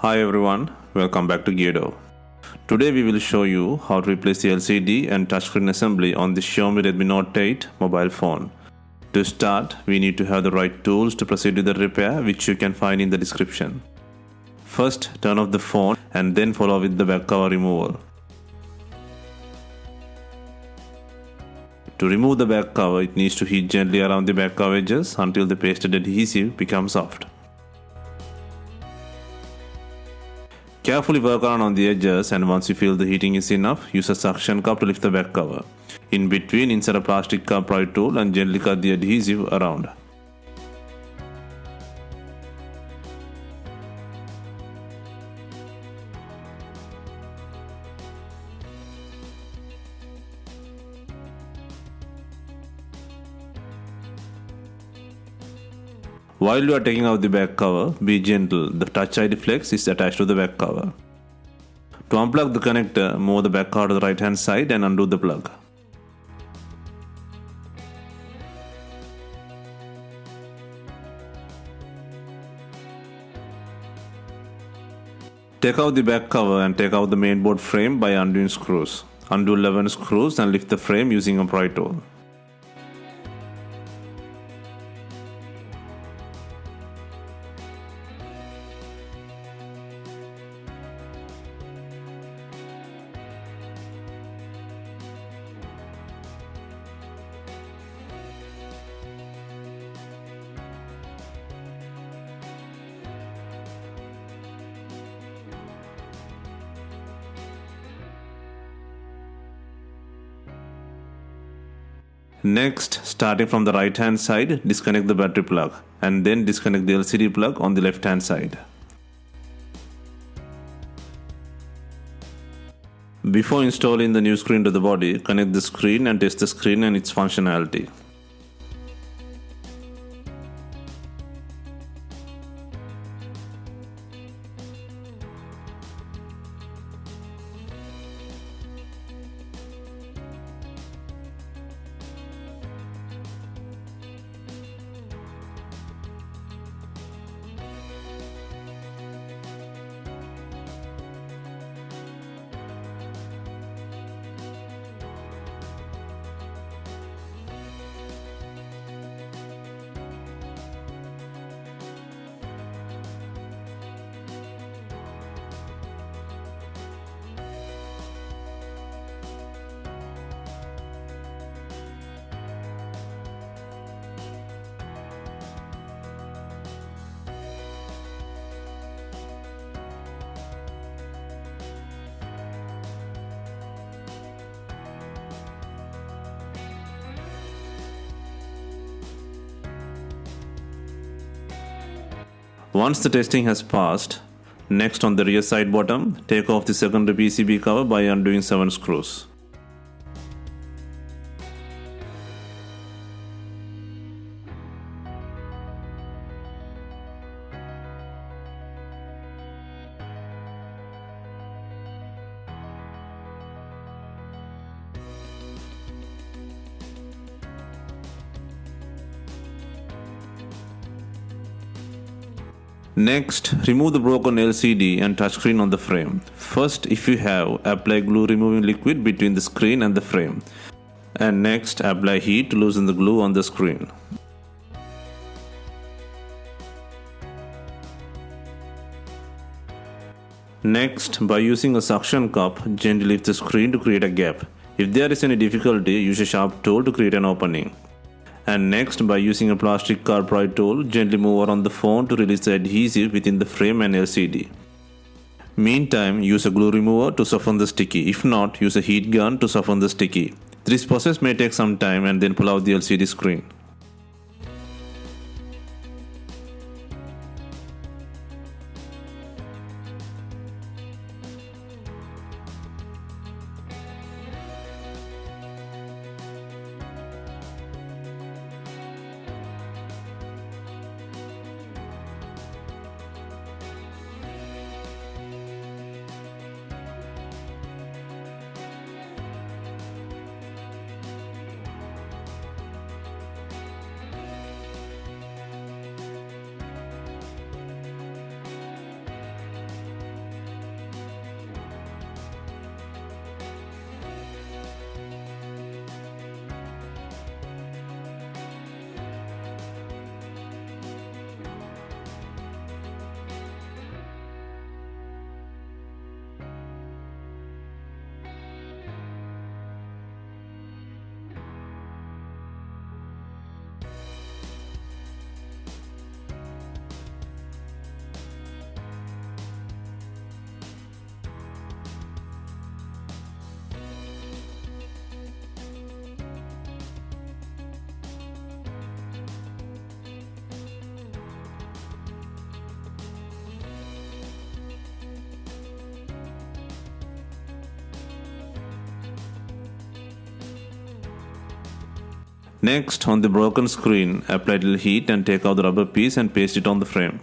Hi everyone, welcome back to Gedo. Today we will show you how to replace the LCD and touchscreen assembly on the Xiaomi Redmi Note 8 mobile phone. To start, we need to have the right tools to proceed with the repair, which you can find in the description. First, turn off the phone and then follow with the back cover removal. To remove the back cover, it needs to heat gently around the back cover edges until the pasted adhesive becomes soft. Carefully work around on the edges, and once you feel the heating is enough, use a suction cup to lift the back cover. In between, insert a plastic upright tool and gently cut the adhesive around. While you are taking out the back cover, be gentle. The Touch ID flex is attached to the back cover. To unplug the connector, move the back cover to the right hand side and undo the plug. Take out the back cover and take out the mainboard frame by undoing screws. Undo 11 screws and lift the frame using a pry tool. Next, starting from the right hand side, disconnect the battery plug and then disconnect the LCD plug on the left hand side. Before installing the new screen to the body, connect the screen and test the screen and its functionality. Once the testing has passed, next on the rear side bottom, take off the secondary PCB cover by undoing 7 screws. Next, remove the broken LCD and touchscreen on the frame. First, if you have, apply glue removing liquid between the screen and the frame. And next, apply heat to loosen the glue on the screen. Next, by using a suction cup, gently lift the screen to create a gap. If there is any difficulty, use a sharp tool to create an opening. And next, by using a plastic pry tool, gently move around the phone to release the adhesive within the frame and LCD. Meantime, use a glue remover to soften the sticky. If not, use a heat gun to soften the sticky. This process may take some time, and then pull out the LCD screen. Next, on the broken screen, apply a little heat and take out the rubber piece and paste it on the frame.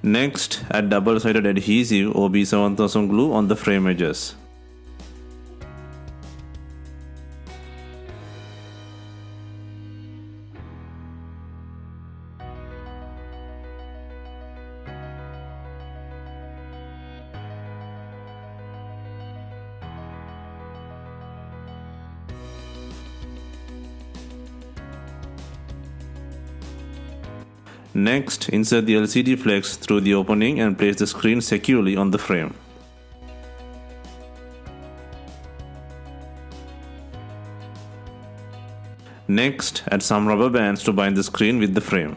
Next, add double-sided adhesive or B7000 glue on the frame edges. Next, insert the LCD flex through the opening and place the screen securely on the frame. Next, add some rubber bands to bind the screen with the frame.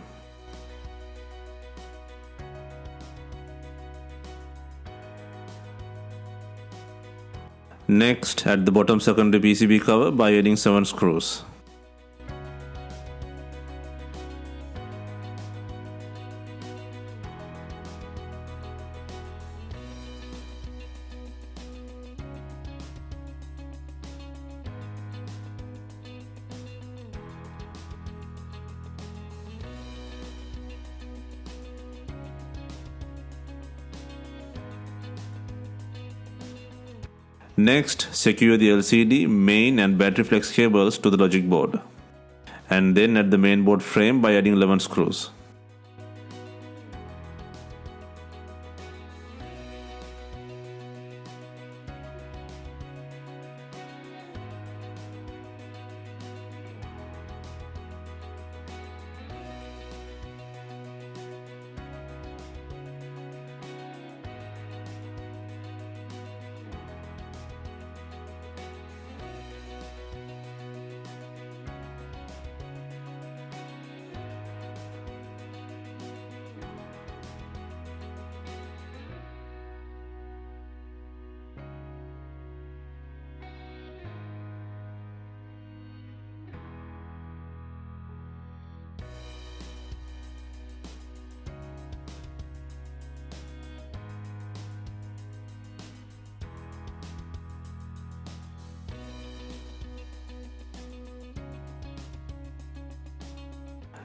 Next, add the bottom secondary PCB cover by adding 7 screws. Next, secure the LCD, main and battery flex cables to the logic board, and then add the main board frame by adding 11 screws.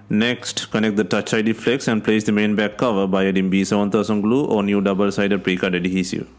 Next, connect the Touch ID flex and place the main back cover by adding B7000 glue or new double-sided pre-cut adhesive.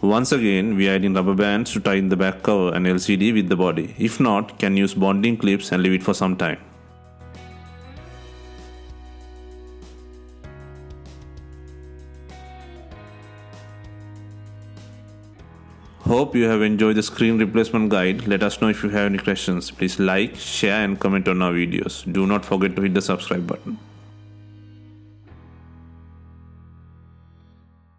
Once again, we are adding rubber bands to tighten the back cover and LCD with the body. If not, can use bonding clips and leave it for some time. Hope you have enjoyed the screen replacement guide. Let us know if you have any questions. Please like, share and comment on our videos. Do not forget to hit the subscribe button.